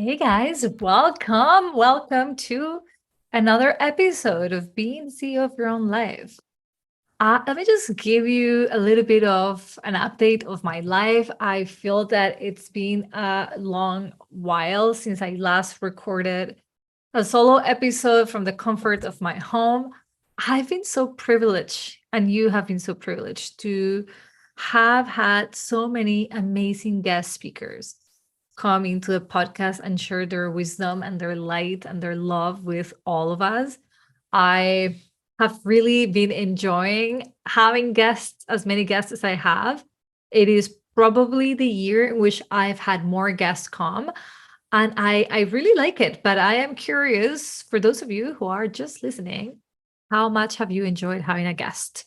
Hey guys, welcome. Welcome to another episode of Being CEO of Your Own Life. Let me just give you a little bit of an update of my life. I feel that it's been a long while since I last recorded a solo episode from the comfort of my home. I've been so privileged, and you have been so privileged to have had so many amazing guest speakers come into the podcast and share their wisdom and their light and their love with all of us. I have really been enjoying having guests, as many guests as I have. It is probably the year in which I've had more guests come. And I really like it. But I am curious, for those of you who are just listening, how much have you enjoyed having a guest?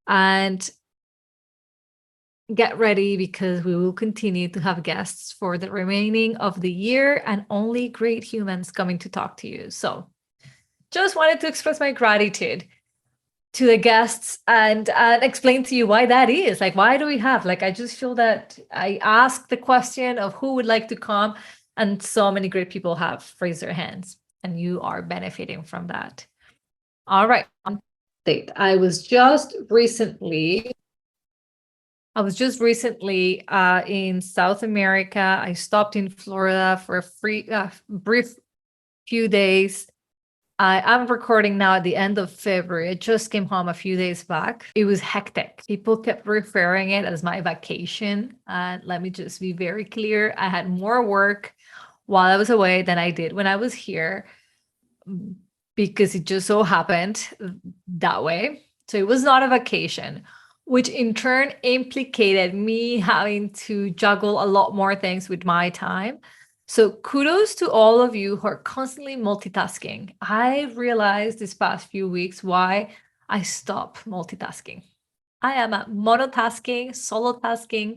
And get ready because we will continue to have guests for the remaining of the year and only great humans coming to talk to you. So just wanted to express my gratitude to the guests and explain to you why that is. Like, why do we have? Like, I just feel that I asked the question of who would like to come, and so many great people have raised their hands, and you are benefiting from that. All right. Update. I was just recently in South America. I stopped in Florida for a brief few days. I'm recording now at the end of February. I just came home a few days back. It was hectic. People kept referring it as my vacation. And let me just be very clear. I had more work while I was away than I did when I was here because it just so happened that way. So it was not a vacation, which in turn implicated me having to juggle a lot more things with my time. So kudos to all of you who are constantly multitasking. I realized this past few weeks why I stop multitasking. I am a monotasking, solo tasking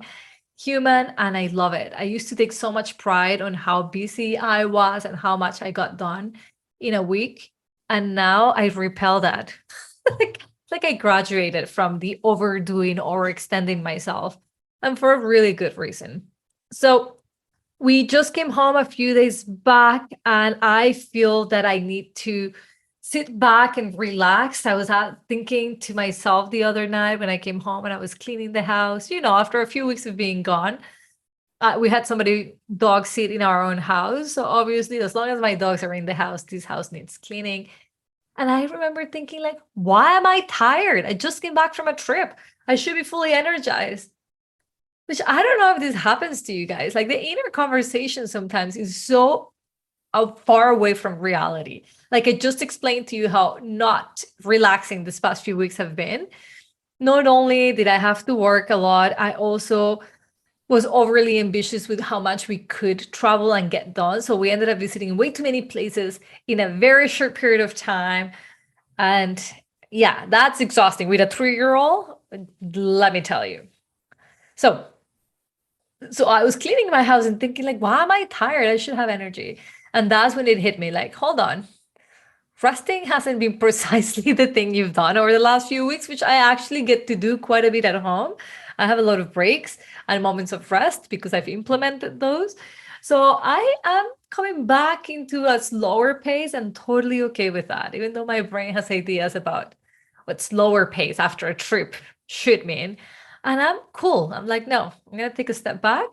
human, and I love it. I used to take so much pride on how busy I was and how much I got done in a week. And now I repel that. like I graduated from the overdoing or extending myself, and for a really good reason. So we just came home a few days back, and I feel that I need to sit back and relax. I was thinking to myself the other night when I came home and I was cleaning the house, after a few weeks of being gone. We had somebody dog sit in our own house. So obviously, as long as my dogs are in the house, this house needs cleaning. And I remember thinking, like, why am I tired? I just came back from a trip. I should be fully energized. Which I don't know if this happens to you guys. Like the inner conversation sometimes is so far away from reality. Like I just explained to you how not relaxing this past few weeks have been. Not only did I have to work a lot, I also was overly ambitious with how much we could travel and get done. So we ended up visiting way too many places in a very short period of time. And yeah, that's exhausting with a 3-year-old, let me tell you. So I was cleaning my house and thinking, like, why am I tired? I should have energy. And that's when it hit me, like, hold on. Resting hasn't been precisely the thing you've done over the last few weeks, which I actually get to do quite a bit at home. I have a lot of breaks and moments of rest because I've implemented those. So I am coming back into a slower pace and totally okay with that, even though my brain has ideas about what slower pace after a trip should mean. And I'm cool. I'm like, no, I'm going to take a step back.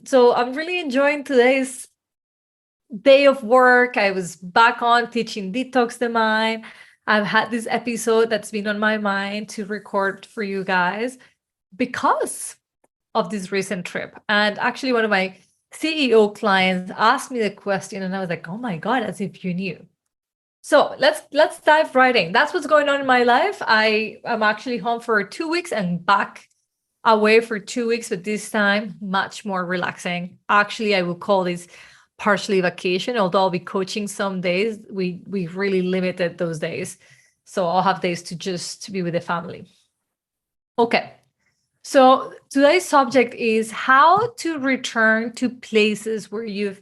So I'm really enjoying today's day of work. I was back on teaching Detox the Mind. I've had this episode that's been on my mind to record for you guys because of this recent trip. And actually, one of my CEO clients asked me the question, and I was like, "Oh my God, as if you knew." So let's dive right in. That's what's going on in my life. I am actually home for 2 weeks and back away for 2 weeks, but this time much more relaxing. Actually, I will call this partially vacation, although I'll be coaching some days. We really limited those days. So I'll have days to just be with the family. Okay. So today's subject is how to return to places where you've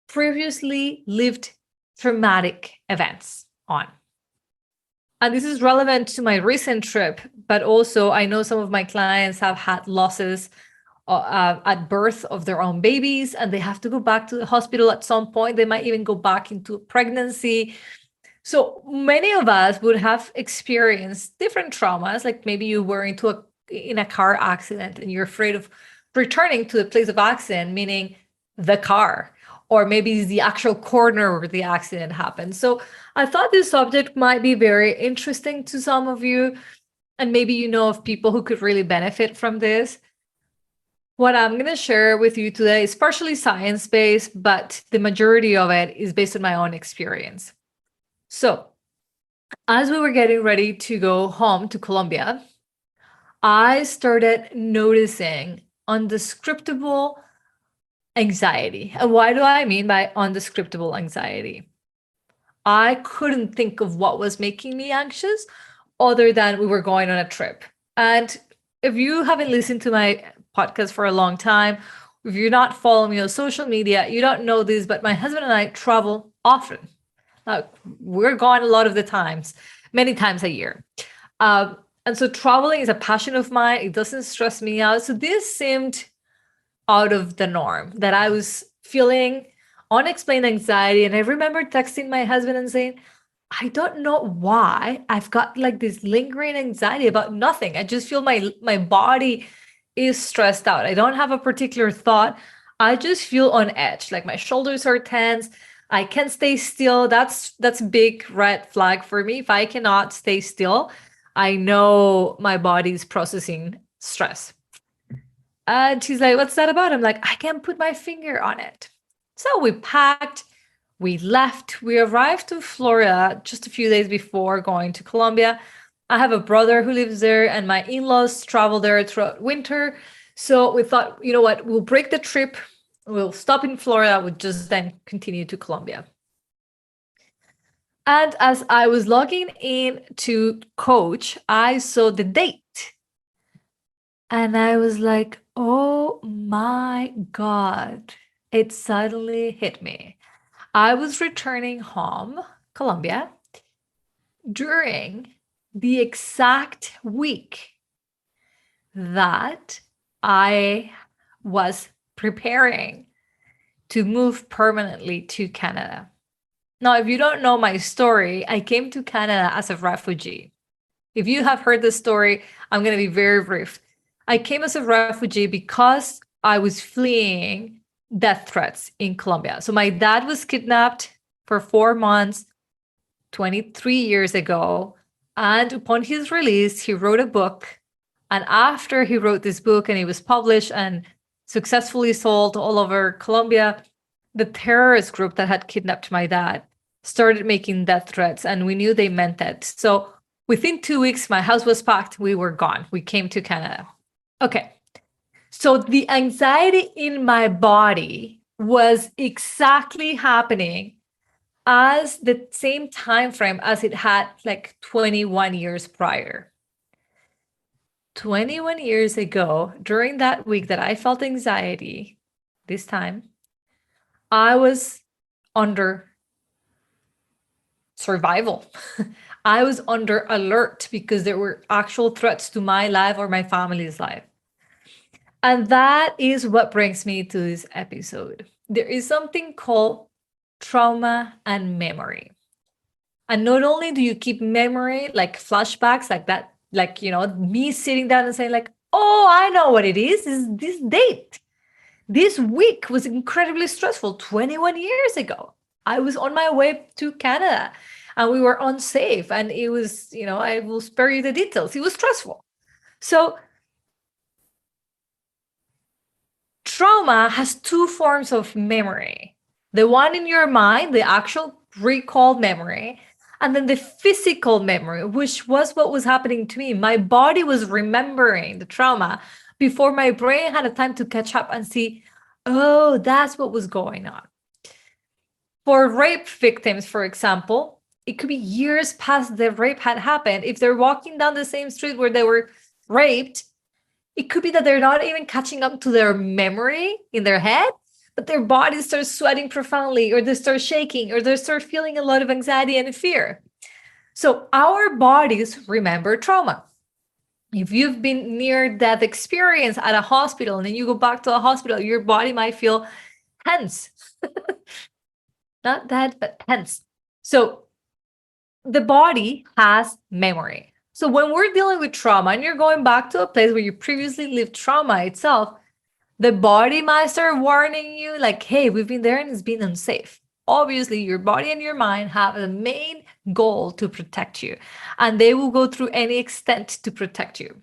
previously lived traumatic events on. And this is relevant to my recent trip, but also I know some of my clients have had losses at birth of their own babies, and they have to go back to the hospital at some point. They might even go back into pregnancy. So many of us would have experienced different traumas, like maybe you were in a car accident and you're afraid of returning to the place of accident, meaning the car, or maybe the actual corner where the accident happened. So I thought this subject might be very interesting to some of you, and maybe you know of people who could really benefit from this. What I'm going to share with you today is partially science-based, but the majority of it is based on my own experience. So, as we were getting ready to go home to Colombia, I started noticing undescriptible anxiety. And why do I mean by undescriptible anxiety? I couldn't think of what was making me anxious other than we were going on a trip. And if you haven't listened to my podcast for a long time, if you're not following me on social media, you don't know this, but my husband and I travel often. We're gone a lot of the times, many times a year. And so traveling is a passion of mine. It doesn't stress me out. So this seemed out of the norm, that I was feeling unexplained anxiety. And I remember texting my husband and saying, I don't know why I've got like this lingering anxiety about nothing. I just feel my body is stressed out. I don't have a particular thought. I just feel on edge, like my shoulders are tense. I can't stay still. That's a big red flag for me. If I cannot stay still, I know my body's processing stress. And she's like, what's that about? I'm like, I can't put my finger on it. So we packed, we left, we arrived to Florida just a few days before going to Colombia. I have a brother who lives there, and my in-laws travel there throughout winter. So we thought, you know what, we'll break the trip. We'll stop in Florida. We'll just then continue to Colombia. And as I was logging in to Coach, I saw the date. And I was like, oh my God, it suddenly hit me. I was returning home, Colombia, during the exact week that I was preparing to move permanently to Canada. Now, if you don't know my story, I came to Canada as a refugee. If you have heard the story, I'm going to be very brief. I came as a refugee because I was fleeing death threats in Colombia. So my dad was kidnapped for 4 months, 23 years ago. And upon his release, he wrote a book. And after he wrote this book and it was published and successfully sold all over Colombia, the terrorist group that had kidnapped my dad started making death threats, and we knew they meant it. So within 2 weeks, my house was packed. We were gone. We came to Canada. Okay. So the anxiety in my body was exactly happening as the same time frame as it had like 21 years prior. 21 years ago, during that week that I felt anxiety, this time, I was under survival. I was under alert because there were actual threats to my life or my family's life. And that is what brings me to this episode. There is something called trauma and memory. And not only do you keep memory, like flashbacks, like that, like, you know, me sitting down and saying like, oh, I know what it is this date. This week was incredibly stressful 21 years ago. I was on my way to Canada and we were unsafe. And it was, you know, I will spare you the details. It was stressful. So trauma has two forms of memory. The one in your mind, the actual recall memory, and then the physical memory, which was what was happening to me. My body was remembering the trauma before my brain had a time to catch up and see, oh, that's what was going on. For rape victims, for example, it could be years past the rape had happened. If they're walking down the same street where they were raped, it could be that they're not even catching up to their memory in their head, but their body starts sweating profoundly, or they start shaking, or they start feeling a lot of anxiety and fear. So our bodies remember trauma. If you've been near death experience at a hospital and then you go back to a hospital, your body might feel tense. Not dead, but tense. So the body has memory. So when we're dealing with trauma and you're going back to a place where you previously lived trauma itself, the body might start warning you, like, hey, we've been there and it's been unsafe. Obviously, your body and your mind have the main goal to protect you, and they will go through any extent to protect you.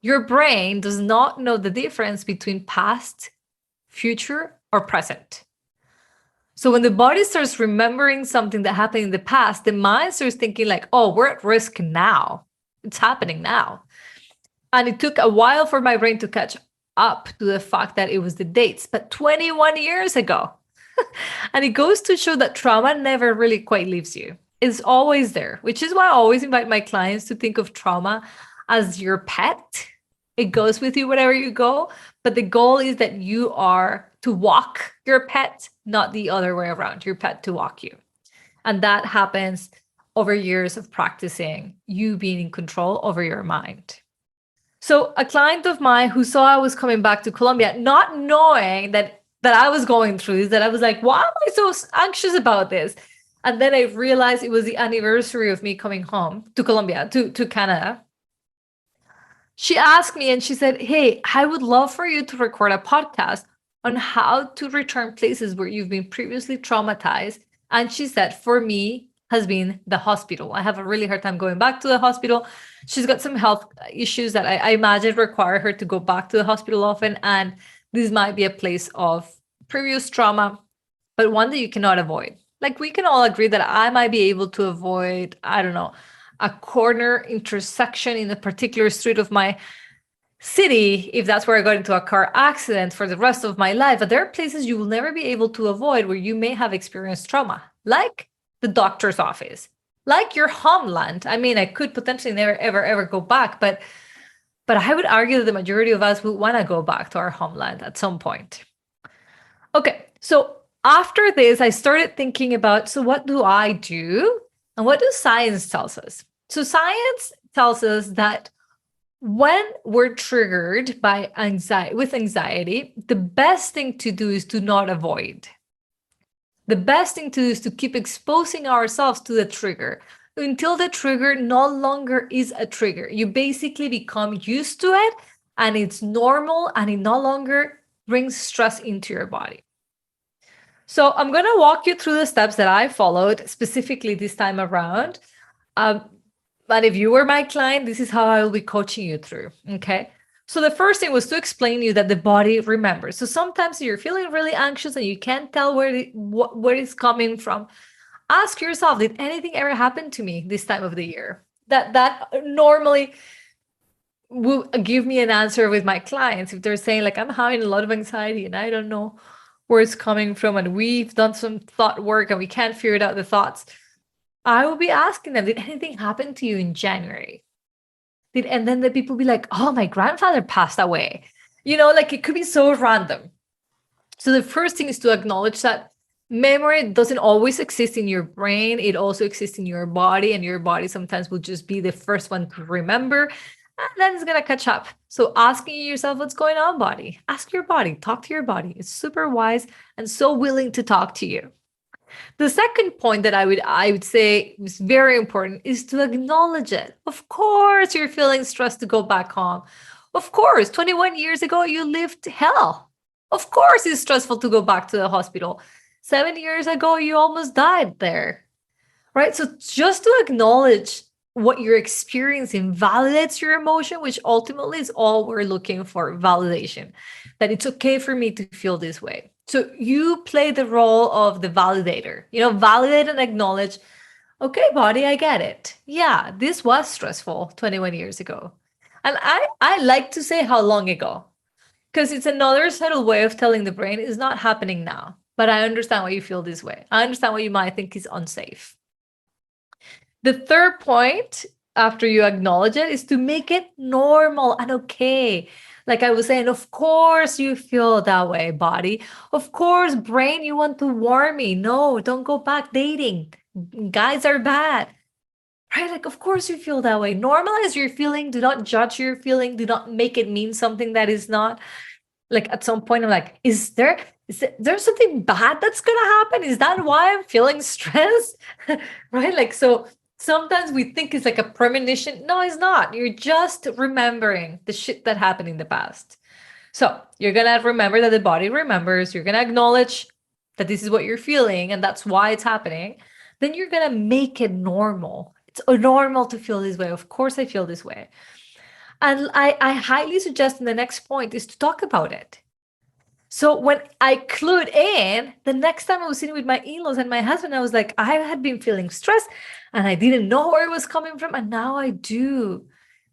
Your brain does not know the difference between past, future, or present. So when the body starts remembering something that happened in the past, the mind starts thinking like, oh, we're at risk now. It's happening now. And it took a while for my brain to catch up to the fact that it was the dates, but 21 years ago. And it goes to show that trauma never really quite leaves you. It's always there, which is why I always invite my clients to think of trauma as your pet. It goes with you wherever you go, but the goal is that you are to walk your pet, not the other way around, your pet to walk you. And that happens over years of practicing you being in control over your mind. So a client of mine who saw I was coming back to Colombia, not knowing that I was going through this, that I was like, why am I so anxious about this? And then I realized it was the anniversary of me coming home to Colombia, to Canada. She asked me and she said, hey, I would love for you to record a podcast on how to return places where you've been previously traumatized. And she said, for me, has been the hospital. I have a really hard time going back to the hospital. She's got some health issues that I imagine require her to go back to the hospital often. And this might be a place of previous trauma, but one that you cannot avoid. Like we can all agree that I might be able to avoid, I don't know, a corner intersection in a particular street of my city if that's where I got into a car accident for the rest of my life. But there are places you will never be able to avoid where you may have experienced trauma, like the doctor's office, like your homeland. I mean, I could potentially never, ever go back, but I would argue that the majority of us would want to go back to our homeland at some point. Okay, so after this, I started thinking about, so what do I do? And what does science tells us? So science tells us that when we're triggered by anxiety, the best thing to do is to not avoid. The best thing to do is to keep exposing ourselves to the trigger until the trigger no longer is a trigger. You basically become used to it and it's normal and it no longer brings stress into your body. So I'm going to walk you through the steps that I followed specifically this time around. But if you were my client, this is how I will be coaching you through. Okay. So the first thing was to explain to you that the body remembers. So sometimes you're feeling really anxious and you can't tell where it's coming from. Ask yourself, did anything ever happen to me this time of the year? That normally will give me an answer with my clients if they're saying like, I'm having a lot of anxiety and I don't know where it's coming from. And we've done some thought work and we can't figure out the thoughts. I will be asking them, did anything happen to you in January? And then the people be like, oh, my grandfather passed away. You know, like it could be so random. So the first thing is to acknowledge that memory doesn't always exist in your brain. It also exists in your body, and your body sometimes will just be the first one to remember, and then it's going to catch up. So asking yourself, what's going on, body? Ask your body, talk to your body. It's super wise and so willing to talk to you. The second point that I would say is very important is to acknowledge it. Of course, you're feeling stressed to go back home. Of course, 21 years ago, you lived hell. Of course, it's stressful to go back to the hospital. 7 years ago, you almost died there, right? So just to acknowledge what you're experiencing validates your emotion, which ultimately is all we're looking for, validation, that it's okay for me to feel this way. So you play the role of the validator, validate and acknowledge, okay, body, I get it. Yeah, this was stressful 21 years ago. And I like to say how long ago, because it's another subtle way of telling the brain it's not happening now, but I understand why you feel this way. I understand what you might think is unsafe. The third point after you acknowledge it is to make it normal and okay. Like I was saying, of course you feel that way, body. Of course, brain, you want to warn me. No, don't go back dating. Guys are bad. right? Like, of course you feel that way. Normalize your feeling. Do not judge your feeling. Do not make it mean something that is not. Like at some point, I'm like, is there something bad that's gonna happen? Is that why I'm feeling stressed? Right? Like, so sometimes we think it's like a premonition. No, it's not. You're just remembering the shit that happened in the past. So you're gonna remember that the body remembers. You're gonna acknowledge that this is what you're feeling and that's why it's happening. Then you're gonna make it normal. It's normal to feel this way. Of course, I feel this way. And I highly suggest in the next point is to talk about it. So when I clued in, the next time I was sitting with my in-laws and my husband, I was like, I had been feeling stressed and I didn't know where it was coming from. And now I do.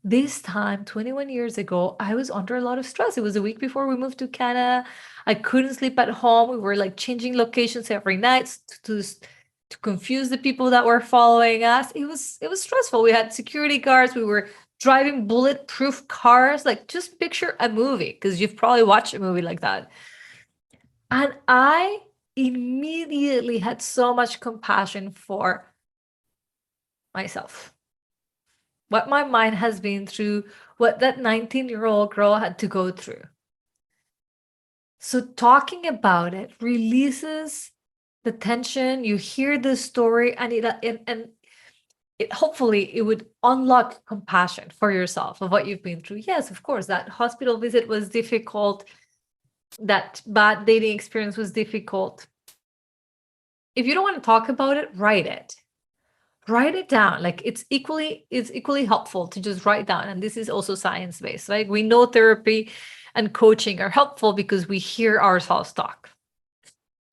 This time, 21 years ago, I was under a lot of stress. It was a week before we moved to Canada. I couldn't sleep at home. We were like changing locations every night to confuse the people that were following us. It was stressful. We had security guards. We were driving bulletproof cars. Like, just picture a movie, because you've probably watched a movie like that. And I immediately had so much compassion for myself. What my mind has been through, what that 19-year-old girl had to go through. So talking about it releases the tension. You hear the story, and it hopefully it would unlock compassion for yourself of what you've been through. Yes, of course, that hospital visit was difficult. That bad dating experience was difficult. If you don't want to talk about it, write it. Write it down. Like, it's equally helpful to just write down. And this is also science-based, right? We know therapy and coaching are helpful because we hear ourselves talk.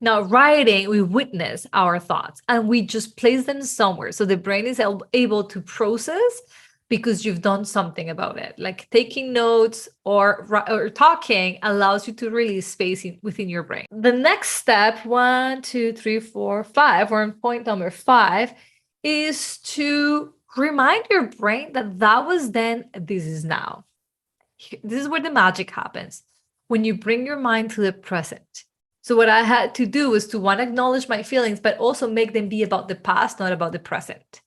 Now, writing, we witness our thoughts and we just place them somewhere. So the brain is able to process because you've done something about it. Like taking notes or talking allows you to release space within your brain. The next step, 1, 2, 3, 4, 5, we're on point number 5, is to remind your brain that that was then, this is now. This is where the magic happens, when you bring your mind to the present. So what I had to do was to, one, acknowledge my feelings, but also make them be about the past, not about the present.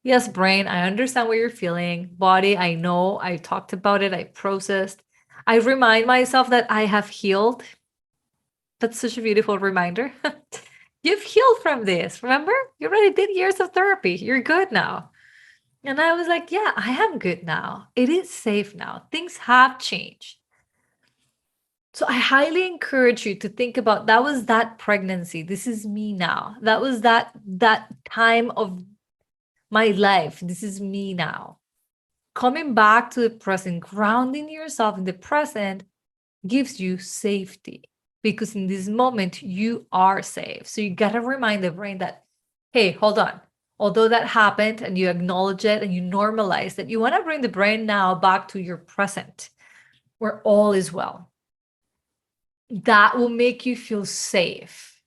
Yes, brain, I understand what you're feeling. Body, I know, I talked about it, I processed. I remind myself that I have healed. That's such a beautiful reminder. You've healed from this, remember? You already did years of therapy. You're good now. And I was like, yeah, I am good now. It is safe now. Things have changed. So I highly encourage you to think about, that was that pregnancy. This is me now. That was that time of my life. This is me now. Coming back to the present, grounding yourself in the present gives you safety, because in this moment you are safe. So you got to remind the brain that, hey, hold on. Although that happened and you acknowledge it and you normalize that, you want to bring the brain now back to your present, where all is well. That will make you feel safe.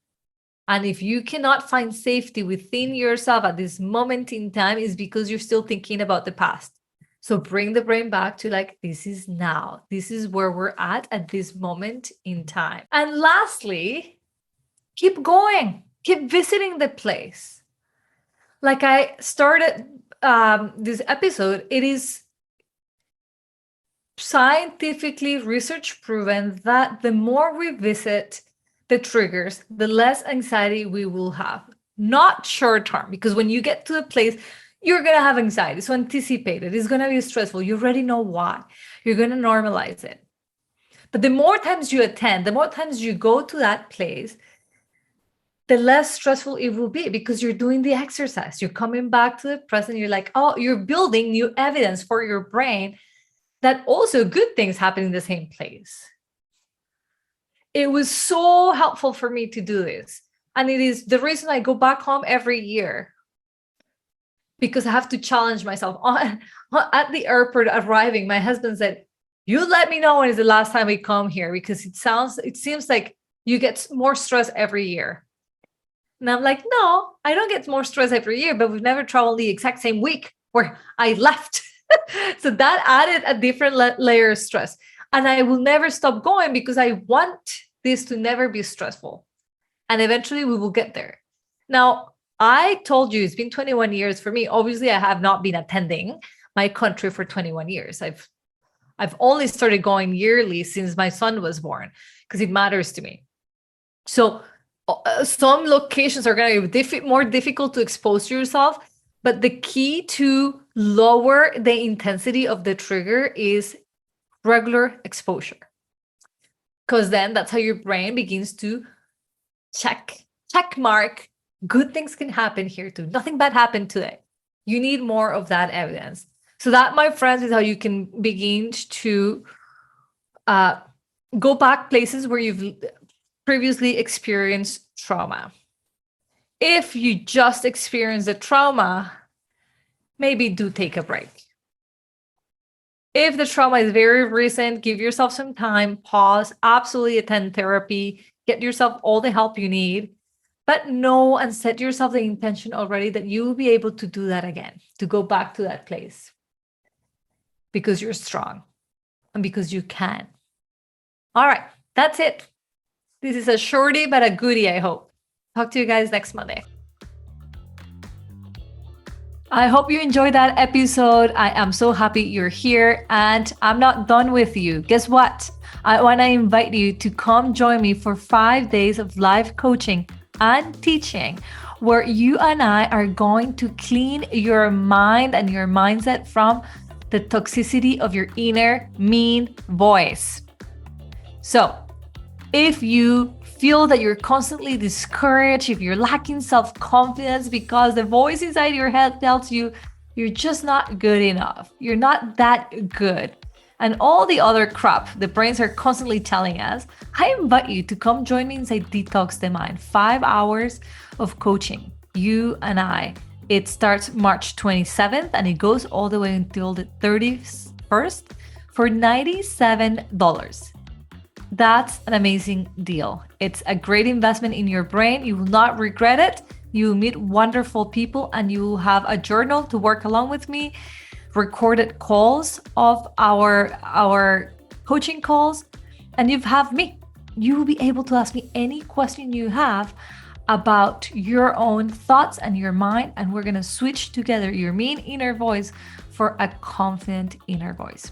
And if you cannot find safety within yourself at this moment in time, is because you're still thinking about the past. So bring the brain back to, like, this is now. This is where we're at this moment in time. And lastly, keep going. Keep visiting the place. Like I started this episode, it is scientifically research proven that the more we visit the triggers, the less anxiety we will have. Not short term, because when you get to a place, you're going to have anxiety. So anticipate it. It's going to be stressful. You already know why. You're going to normalize it. But the more times you attend, the more times you go to that place, the less stressful it will be, because you're doing the exercise. You're coming back to the present. You're like, oh, you're building new evidence for your brain that also good things happen in the same place. It was so helpful for me to do this. And it is the reason I go back home every year, because I have to challenge myself. At the airport arriving, my husband said, you let me know when is the last time we come here, because it seems like you get more stress every year. And I'm like, no, I don't get more stress every year, but we've never traveled the exact same week where I left. So that added a different layer of stress. And I will never stop going, because I want this to never be stressful. And eventually we will get there. Now, I told you it's been 21 years for me. Obviously, I have not been attending my country for 21 years. I've only started going yearly since my son was born because it matters to me. So some locations are going to be more difficult to expose to yourself, but the key to lower the intensity of the trigger is regular exposure. Because then that's how your brain begins to check mark. Good things can happen here too. Nothing bad happened today. You need more of that evidence. So that, my friends, is how you can begin to go back places where you've previously experienced trauma. If you just experienced a trauma, maybe do take a break. If the trauma is very recent, give yourself some time, pause, absolutely attend therapy, get yourself all the help you need, but know and set yourself the intention already that you will be able to do that again, to go back to that place because you're strong and because you can. All right, that's it. This is a shorty, but a goodie, I hope. Talk to you guys next Monday. I hope you enjoyed that episode. I am so happy you're here, and I'm not done with you. Guess what? I want to invite you to come join me for 5 days of live coaching and teaching, where you and I are going to clean your mind and your mindset from the toxicity of your inner mean voice. So, if you feel that you're constantly discouraged, if you're lacking self-confidence because the voice inside your head tells you you're just not good enough, you're not that good, and all the other crap the brains are constantly telling us, I invite you to come join me inside Detox the Mind. 5 hours of coaching, you and I. It starts March 27th and it goes all the way until the 31st for $97. That's an amazing deal. It's a great investment in your brain. You will not regret it. You will meet wonderful people and you will have a journal to work along with me, recorded calls of our coaching calls, and you have me. You will be able to ask me any question you have about your own thoughts and your mind, and we're going to switch together your mean inner voice for a confident inner voice.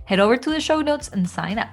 Head over to the show notes and sign up.